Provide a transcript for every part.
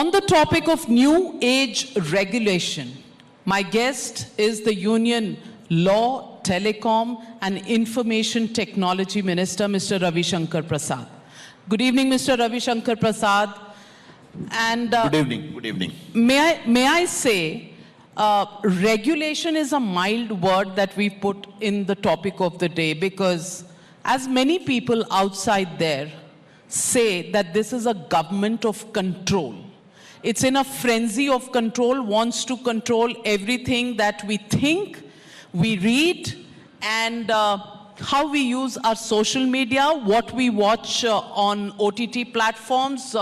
On the topic of new age regulation, my guest is the Union Law, Telecom and Information Technology Minister, Mr. Ravi Shankar Prasad. Good evening, Mr. Ravi Shankar Prasad. And good evening. Good evening. May I say, regulation is a mild word that we put in the topic of the day, because as many people outside there say that this is a government of control. It's in a frenzy of control, wants to control everything that we think, we read, and how we use our social media, what we watch on OTT platforms,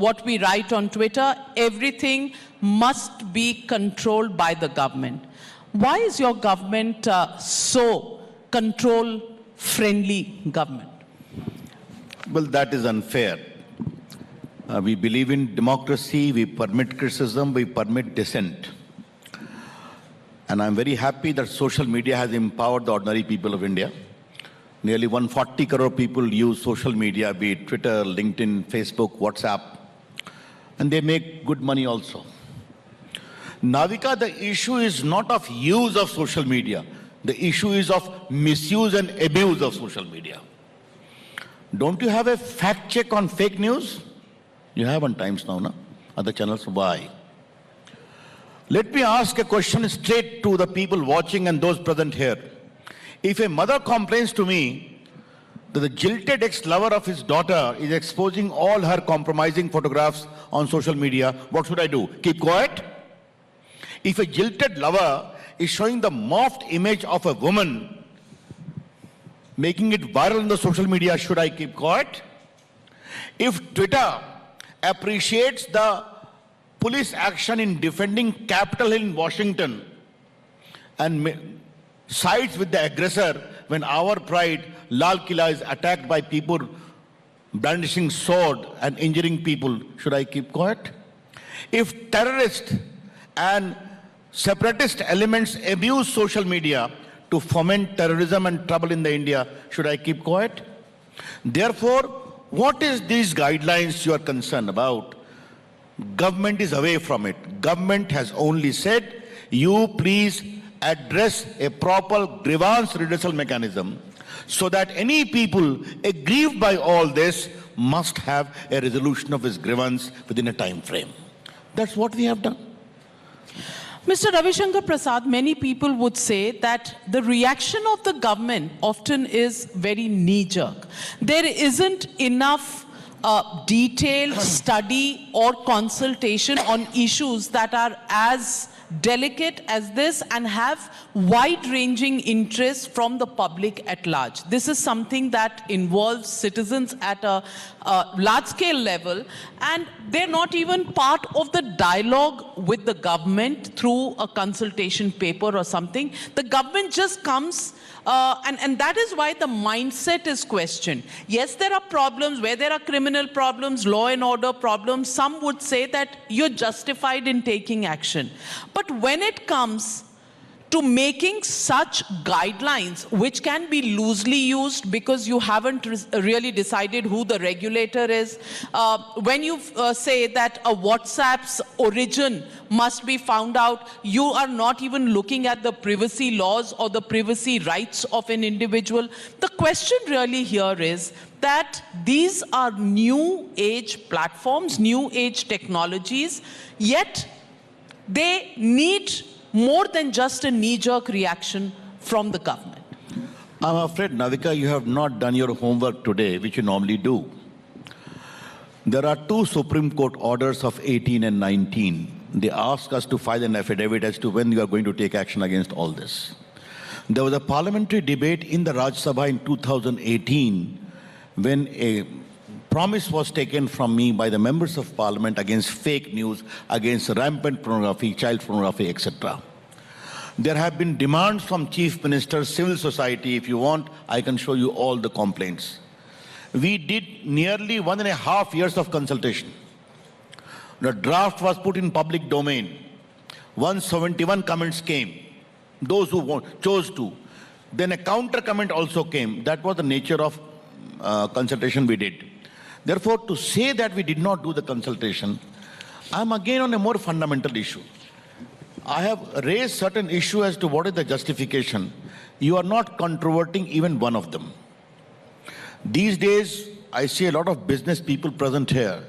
what we write on Twitter. Everything must be controlled by the government. Why is your government so control-friendly government? Well, that is unfair. We believe in democracy, we permit criticism, we permit dissent. And I'm very happy that social media has empowered the ordinary people of India. Nearly 140 crore people use social media, be it Twitter, LinkedIn, Facebook, WhatsApp, and they make good money also. Navika, the issue is not of use of social media. The issue is of misuse and abuse of social media. Don't you have a fact check on fake news? You have on Times Now, no? Other channels, why? Let me ask a question straight to the people watching and those present here. If a mother complains to me that the jilted ex-lover of his daughter is exposing all her compromising photographs on social media, what should I do? Keep quiet? If a jilted lover is showing the morphed image of a woman, making it viral in the social media, should I keep quiet? If Twitter appreciates the police action in defending Capitol Hill in Washington and sides with the aggressor when our pride, Lal Killa, is attacked by people brandishing sword and injuring people, should I keep quiet? If terrorists and separatist elements abuse social media to foment terrorism and trouble in the India, should I keep quiet? Therefore, what is these guidelines you are concerned about? Government is away from it. Government has only said, you please address a proper grievance redressal mechanism so that any people aggrieved by all this must have a resolution of his grievance within a time frame. That's what we have done. Mr. Ravi Shankar Prasad, many people would say that the reaction of the government often is very knee-jerk. There isn't enough detailed study or consultation on issues that are as delicate as this and have wide-ranging interests from the public at large. This is something that involves citizens at a large-scale level, and they're not even part of the dialogue with the government through a consultation paper or something. The government just comes and that is why the mindset is questioned. Yes, there are problems where there are criminal problems, law and order problems. Some would say that you're justified in taking action. But when it comes to making such guidelines, which can be loosely used because you haven't really decided who the regulator is, when you say that a WhatsApp's origin must be found out, you are not even looking at the privacy laws or the privacy rights of an individual. The question really here is that these are new age platforms, new age technologies, yet they need more than just a knee-jerk reaction from the government. I'm afraid, Navika, you have not done your homework today, which you normally do. There are two Supreme Court orders of 18 and 19. They ask us to file an affidavit as to when you are going to take action against all this. There was a parliamentary debate in the Rajya Sabha in 2018 when a promise was taken from me by the members of parliament against fake news, against rampant pornography, child pornography, etc. There have been demands from chief ministers, civil society. If you want, I can show you all the complaints. We did nearly 1.5 years of consultation. The draft was put in public domain. 171 comments came. Those who chose to. Then a counter comment also came. That was the nature of consultation we did. Therefore, to say that we did not do the consultation, I'm again on a more fundamental issue. I have raised certain issue as to what is the justification. You are not controverting even one of them. These days, I see a lot of business people present here.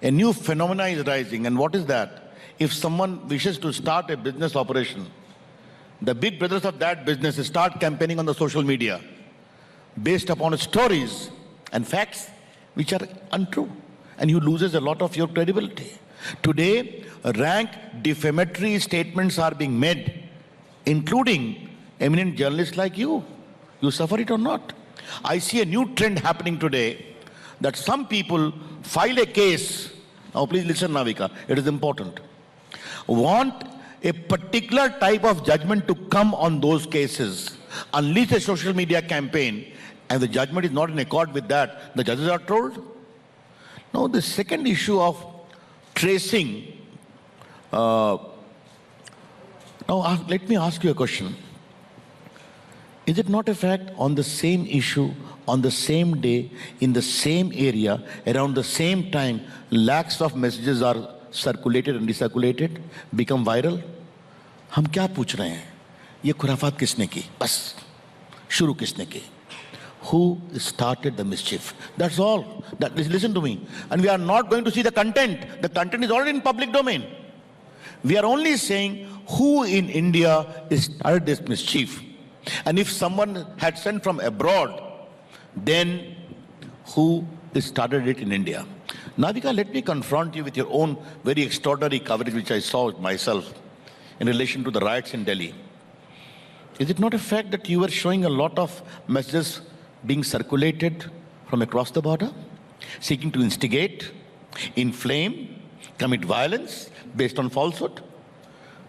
A new phenomena is rising, and what is that? If someone wishes to start a business operation, the big brothers of that business start campaigning on the social media based upon stories and facts which are untrue, and you loses a lot of your credibility. Today, rank defamatory statements are being made, including eminent journalists like you. You suffer it or not? I see a new trend happening today that some people file a case. Now please listen, Navika, it is important. Want a particular type of judgment to come on those cases. Unleash a social media campaign and the judgment is not in accord with that, the judges are told. Now the second issue of tracing. Now let me ask you a question. Is it not a fact on the same issue, on the same day, in the same area, around the same time, lakhs of messages are circulated and recirculated, become viral? हम क्या पूछ रहे हैं? ये खुराफात किसने की? बस शुरू किसने की? Who started the mischief? That's all. Listen to me. And we are not going to see the content. The content is already in public domain. We are only saying who in India started this mischief. And if someone had sent from abroad, then who started it in India? Navika, let me confront you with your own very extraordinary coverage, which I saw myself in relation to the riots in Delhi. Is it not a fact that you were showing a lot of messages being circulated from across the border, seeking to instigate, inflame, commit violence based on falsehood?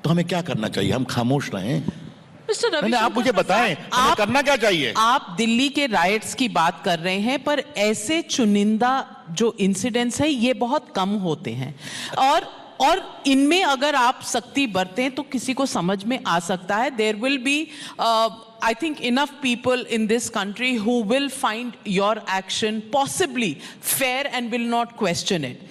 तो हमें क्या करना चाहिए? हम खामोश रहें? Mister नहीं, आप मुझे रविशंकर बताएं, हमें करना क्या चाहिए? आप दिल्ली के राइट्स की बात कर रहे हैं, पर ऐसे चुनिंदा जो इंसिडेंट्स है ये बहुत कम होते हैं, और इनमें अगर आप सख्ती बरतें तो किसी को समझ में आ सकता है. There will be I think enough people in this country who will find your action possibly fair and will not question it.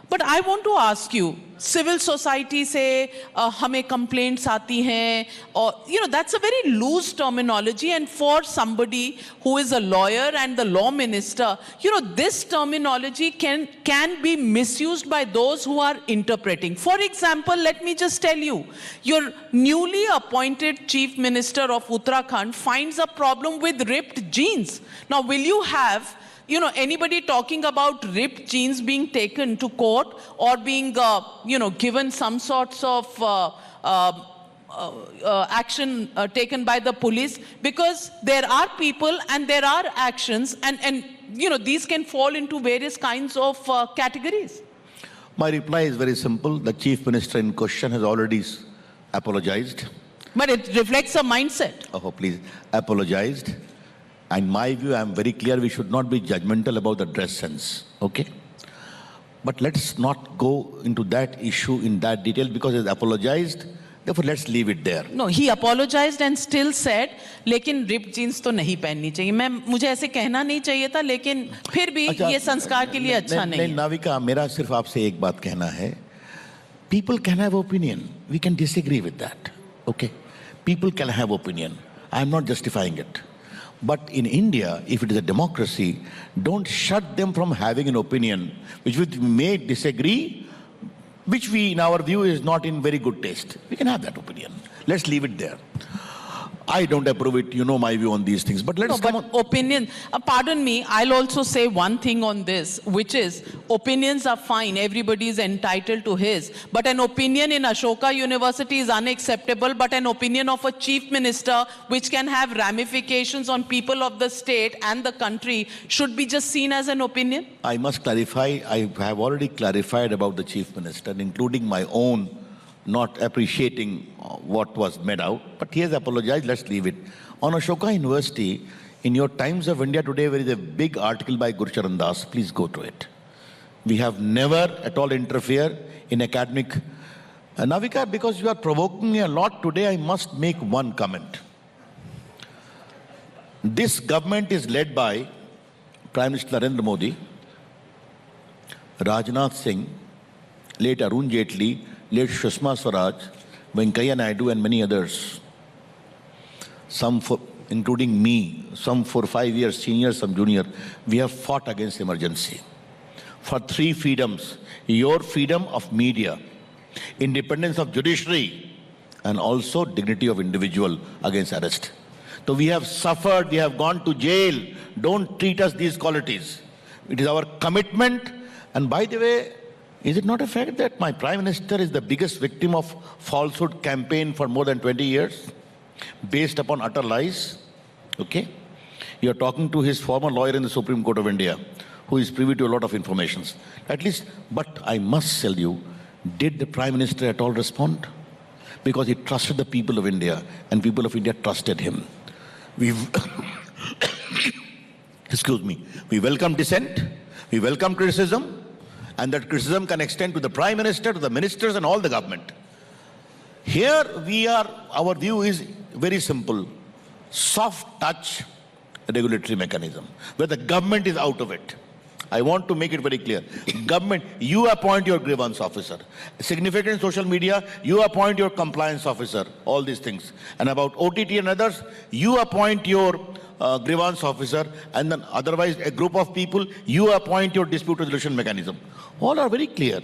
But I want to ask you, civil society से हमें complaints आती हैं, और that's a very loose terminology, and for somebody who is a lawyer and the law minister, this terminology can be misused by those who are interpreting. For example, let me just tell you, your newly appointed chief minister of Uttarakhand finds a problem with ripped jeans. Now, will you have anybody talking about ripped jeans being taken to court or being, given some sorts of action taken by the police? Because there are people and there are actions, and these can fall into various kinds of categories. My reply is very simple. The chief minister in question has already apologized. But it reflects a mindset. Oh, please, apologized. In my view, I am very clear, we should not be judgmental about the dress sense, okay? But let's not go into that issue in that detail because he has apologized. Therefore, let's leave it there. No, he apologized and still said, लेकिन ripped jeans तो नहीं पहननी चाहिए. मुझे ऐसे कहना नहीं चाहिए था, लेकिन फिर भी ये संस्कार के लिए अच्छा नहीं है. नाविका, मेरा सिर्फ आपसे एक बात कहना है. People can have opinion. We can disagree with that, okay? People can have opinion. I am not justifying it. But in India, if it is a democracy, don't shut them from having an opinion, which we may disagree, which we, in our view, is not in very good taste. We can have that opinion. Let's leave it there. I don't approve it. You know my view on these things. But let's come on. Opinion. Pardon me, I'll also say one thing on this, which is opinions are fine. Everybody is entitled to his. But an opinion in Ashoka University is unacceptable. But an opinion of a chief minister, which can have ramifications on people of the state and the country, should be just seen as an opinion? I must clarify. I have already clarified about the chief minister, including my own not appreciating what was made out, but he has apologized. Let's leave it. On Ashoka University, in your Times of India today, there is a big article by Gurcharan Das. Please go to it. We have never at all interfered in academic. Navika, because you are provoking me a lot today, I must make one comment. This government is led by Prime Minister Narendra Modi, Rajnath Singh, late Arun Jaitley, late Sushma Swaraj, Venkaiah Naidu and many others, including me, some for 5 years, senior, some junior, we have fought against emergency for 3 freedoms: your freedom of media, independence of judiciary, and also dignity of individual against arrest. So we have suffered, we have gone to jail. Don't treat us these qualities. It is our commitment. And by the way, is it not a fact that my Prime Minister is the biggest victim of falsehood campaign for more than 20 years, based upon utter lies? Okay? You're talking to his former lawyer in the Supreme Court of India, who is privy to a lot of information. At least, but I must tell you, did the Prime Minister at all respond? Because he trusted the people of India, and people of India trusted him. Excuse me, we welcome dissent, we welcome criticism, and that criticism can extend to the Prime Minister, to the ministers, and all the government. Here our view is very simple: soft touch regulatory mechanism, where the government is out of it. I want to make it very clear. Government, you appoint your grievance officer. Significant in social media, you appoint your compliance officer, all these things. And about OTT and others, you appoint your grievance officer, and then otherwise a group of people, you appoint your dispute resolution mechanism. All are very clear.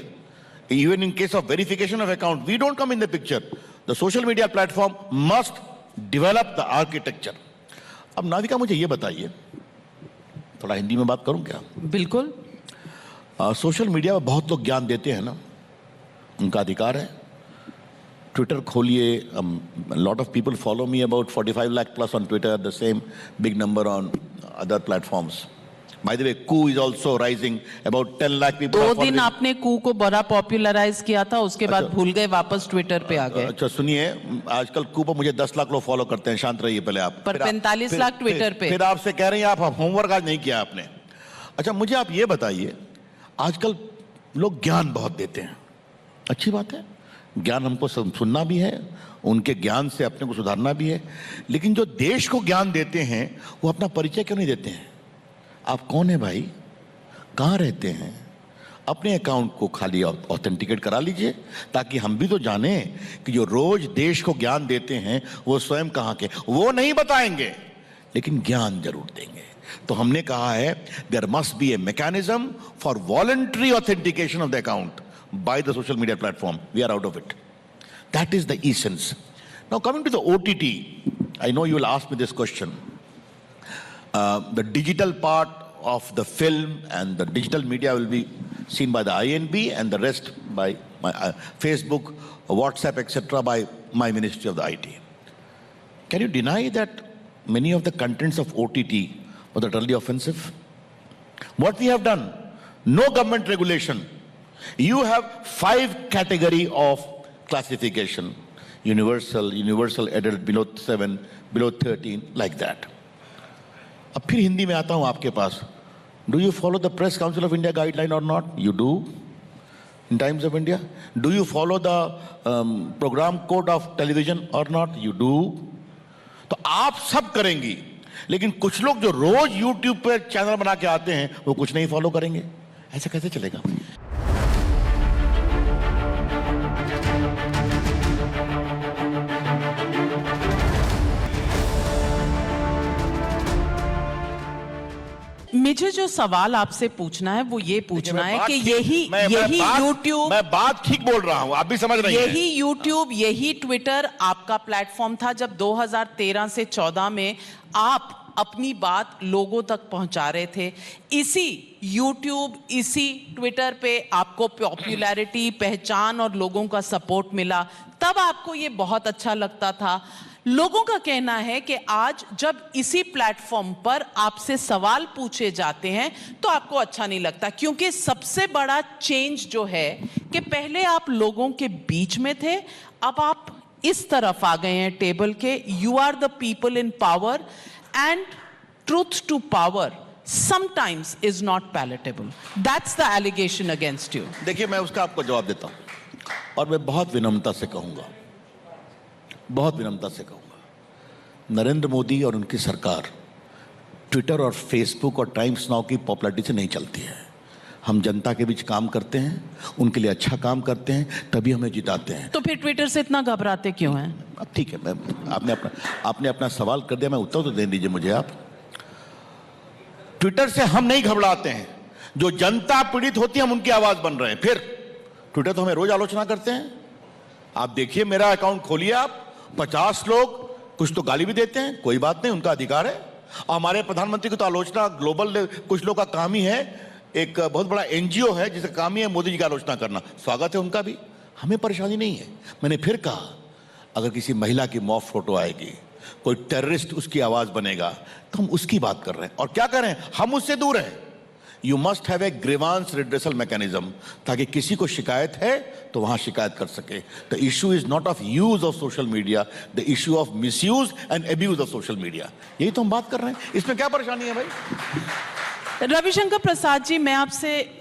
Even in case of verification of account, we don't come in the picture. The social media platform must develop the architecture. अब नाविका मुझे ये बताइए, थोड़ा हिंदी में बात करूं क्या? बिल्कुल। सोशल मीडिया में बहुत लोग ज्ञान देते हैं ना, उनका अधिकार है. ट्विटर खोलिए, lot of people follow me, about 45 lakh plus on Twitter, the same big number on other platforms. By the way, Koo is also rising, about 10 lakh people. 2 दिन आपने कू को बड़ा पॉपुलराइज किया था, उसके बाद भूल गए, वापस ट्विटर पे आ गए. अच्छा सुनिए, आजकल कू पर मुझे 10 लाख लोग फॉलो करते हैं. शांत रहिए पहले आप. पर 45 लाख ट्विटर पे. फिर आपसे कह रहे हैं आप होमवर्क आज नहीं किया आपने. अच्छा मुझे आप ये बताइए, आजकल लोग ज्ञान बहुत देते हैं, अच्छी बात है, ज्ञान हमको सुनना भी है, उनके ज्ञान से अपने को सुधारना भी है. लेकिन जो देश को ज्ञान देते हैं वो अपना परिचय क्यों नहीं देते हैं? आप कौन है भाई, कहाँ रहते हैं? अपने अकाउंट को खाली ऑथेंटिकेट करा लीजिए, ताकि हम भी तो जाने कि जो रोज देश को ज्ञान देते हैं वो स्वयं कहाँ के. वो नहीं बताएंगे लेकिन ज्ञान जरूर देंगे. तो हमने कहा है, there must be a mechanism for voluntary authentication of the account by the social media platform. We are out of it. That is the essence. Now coming to the OTT, I know you will ask me this question. The digital part of the film and the digital media will be seen by the INB, and the rest by my Facebook, WhatsApp, etc. by my Ministry of the IT. Can you deny that many of the contents of OTT were utterly offensive? What we have done, no government regulation. You have 5 category of classification: universal adult, below 7, below 13, like that. अब फिर हिंदी में आता हूं आपके पास. Do you follow the Press Council of India guideline or not? You do. In Times of India. Do you follow the program code of television or not? You do. तो आप सब करेंगी, लेकिन कुछ लोग जो रोज YouTube पर चैनल बना के आते हैं वो कुछ नहीं फॉलो करेंगे. ऐसा कैसे चलेगा? मुझे जो सवाल आपसे पूछना है वो ये पूछना है कि यही YouTube, मैं बात ठीक बोल रहा हूं, आप भी समझ रही हैं. यही YouTube, यही ट्विटर आपका प्लेटफॉर्म था जब 2013 से 14 में आप अपनी बात लोगों तक पहुंचा रहे थे. इसी YouTube, इसी ट्विटर पे आपको पॉपुलैरिटी, पहचान और लोगों का सपोर्ट मिला. तब आपको ये बहुत अच्छा लगता था. लोगों का कहना है कि आज जब इसी प्लेटफॉर्म पर आपसे सवाल पूछे जाते हैं तो आपको अच्छा नहीं लगता, क्योंकि सबसे बड़ा चेंज जो है कि पहले आप लोगों के बीच में थे, अब आप इस तरफ आ गए हैं टेबल के. You are the people in power, and truth to power sometimes is not palatable. That's the allegation against you. देखिए, मैं उसका आपको जवाब देता हूं, और मैं बहुत विनम्रता से कहूंगा, बहुत विनम्रता से कहूंगा, नरेंद्र मोदी और उनकी सरकार ट्विटर और फेसबुक और टाइम्स नाउ की पॉपुलैरिटी से नहीं चलती है. हम जनता के बीच काम करते हैं, उनके लिए अच्छा काम करते हैं, तभी हमें जिताते हैं। तो फिर ट्विटर से इतना घबराते क्यों हैं? अब ठीक है, आपने अपना सवाल कर दिया, मैं उत्तर तो दे दीजिए मुझे आप। ट्विटर से हम नहीं घबराते हैं, जो जनता पीड़ित होती है हम उनकी आवाज बन रहे हैं। फिर ट्विटर तो हमें रोज आलोचना करते हैं। आप देखिए, मेरा अकाउंट खोलिए आप, 50 लोग, कुछ तो गाली भी देते हैं, कोई बात नहीं, उनका अधिकार है। हमारे प्रधानमंत्री की तो आलोचना ग्लोबल, कुछ लोग का काम ही है, एक बहुत बड़ा एनजीओ है जिसका काम ही है मोदी जी की आलोचना करना, स्वागत है उनका भी, हमें परेशानी नहीं है। मैंने फिर कहा, अगर किसी महिला की मॉफ फोटो आएगी, कोई टेररिस्ट उसकी आवाज बनेगा, तो हम उसकी बात कर रहे हैं। और क्या कर रहे हैं, हम उससे दूर हैं। You must have a grievance redressal mechanism, ताकि किसी को शिकायत है तो वहां शिकायत कर सके। The issue is not of use of social media, the issue of misuse and abuse of social media. यही तो हम बात कर रहे हैं, इसमें क्या परेशानी है भाई? रविशंकर प्रसाद जी, मैं आपसे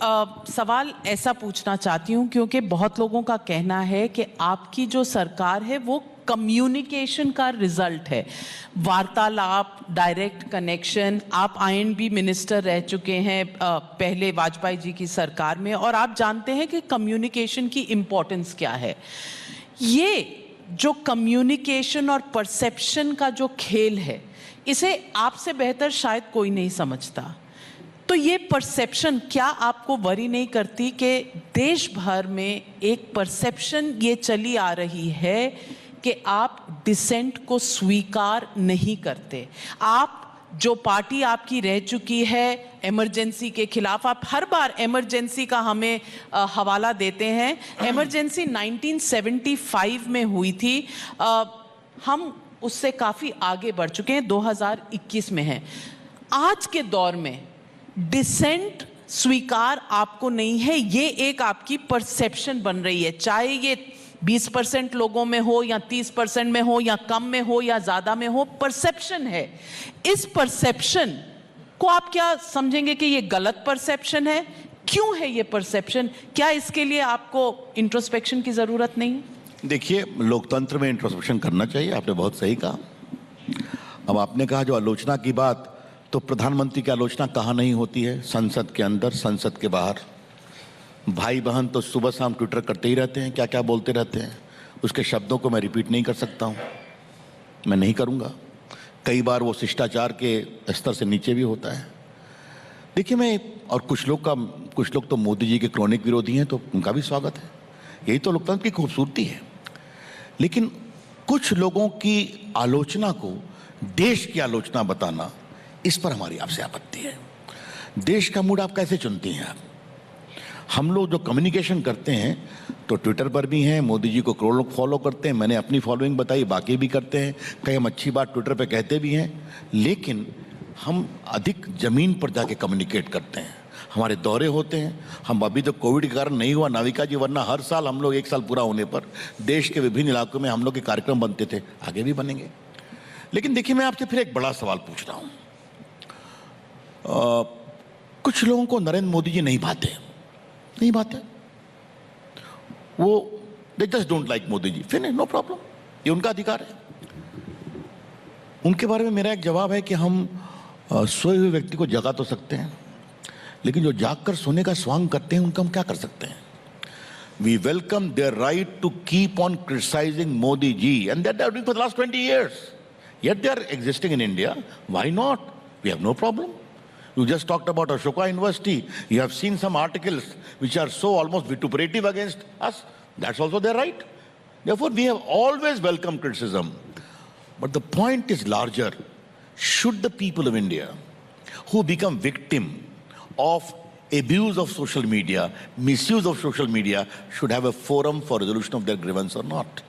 सवाल ऐसा पूछना चाहती हूं, क्योंकि बहुत लोगों का कहना है कि आपकी जो सरकार है वो कम्युनिकेशन का रिजल्ट है, वार्तालाप, डायरेक्ट कनेक्शन। आप आईएनबी मिनिस्टर रह चुके हैं पहले वाजपेयी जी की सरकार में, और आप जानते हैं कि कम्युनिकेशन की इम्पोर्टेंस क्या है। ये जो कम्युनिकेशन और परसेप्शन का जो खेल है, इसे आपसे बेहतर शायद कोई नहीं समझता। तो ये परसेप्शन क्या आपको वरी नहीं करती कि देश भर में एक परसेप्शन ये चली आ रही है कि आप डिसेंट को स्वीकार नहीं करते? आप जो पार्टी आपकी रह चुकी है इमरजेंसी के खिलाफ, आप हर बार इमरजेंसी का हमें हवाला देते हैं। इमरजेंसी 1975 में हुई थी, हम उससे काफ़ी आगे बढ़ चुके हैं, 2021 में हैं। आज के दौर में डिसेंट स्वीकार आपको नहीं है, ये एक आपकी परसेप्शन बन रही है, चाहे ये 20% लोगों में हो या 30% में हो या कम में हो या ज्यादा में हो, परसेप्शन है। इस परसेप्शन को आप क्या समझेंगे कि ये गलत परसेप्शन है? क्यों है ये परसेप्शन? क्या इसके लिए आपको इंट्रोस्पेक्शन की जरूरत नहीं? देखिए, लोकतंत्र में इंट्रोस्पेक्शन करना चाहिए, आपने बहुत सही कहा। अब आपने कहा जो आलोचना की बात, तो प्रधानमंत्री की आलोचना कहाँ नहीं होती है? संसद के अंदर, संसद के बाहर। भाई बहन तो सुबह शाम ट्विटर करते ही रहते हैं, क्या क्या बोलते रहते हैं। उसके शब्दों को मैं रिपीट नहीं कर सकता हूँ, मैं नहीं करूँगा। कई बार वो शिष्टाचार के स्तर से नीचे भी होता है। देखिए, मैं और कुछ लोग तो मोदी जी के क्रॉनिक विरोधी हैं, तो उनका भी स्वागत है, यही तो लोकतंत्र की खूबसूरती है। लेकिन कुछ लोगों की आलोचना को देश की आलोचना बताना, इस पर हमारी आपसे आपत्ति है। देश का मूड आप कैसे चुनती हैं? आप, हम लोग जो कम्युनिकेशन करते हैं तो ट्विटर पर भी हैं, मोदी जी को करोड़ों लोग फॉलो करते हैं, मैंने अपनी फॉलोइंग बताई, बाकी भी करते हैं, कहीं हम अच्छी बात ट्विटर पे कहते भी हैं, लेकिन हम अधिक ज़मीन पर जाके कम्युनिकेट करते हैं। हमारे दौरे होते हैं, हम अभी तो कोविड के कारण नहीं हुआ नाविका जी, वरना हर साल हम लोग 1 साल पूरा होने पर देश के विभिन्न इलाकों में हम लोग के कार्यक्रम बनते थे, आगे भी बनेंगे। लेकिन देखिए, मैं आपसे फिर एक बड़ा सवाल पूछ रहा हूँ। कुछ लोगों को नरेंद्र मोदी जी नहीं भाते, वो they just don't like Modi ji, फिर नो प्रॉब्लम, ये उनका अधिकार है। उनके बारे में मेरा एक जवाब है कि हम सोए हुए व्यक्ति को जगा तो सकते हैं, लेकिन जो जागकर सोने का स्वांग करते हैं उनका हम क्या कर सकते हैं? We welcome their right to keep on criticising Modi ji, and that they are doing for the last 20 years, yet they are existing in India. Why not? We have no problem. You just talked about Ashoka University. You have seen some articles which are so almost vituperative against us. That's also their right. Therefore, we have always welcomed criticism. But the point is larger. Should the people of India who become victim of abuse of social media, misuse of social media, should have a forum for resolution of their grievance or not?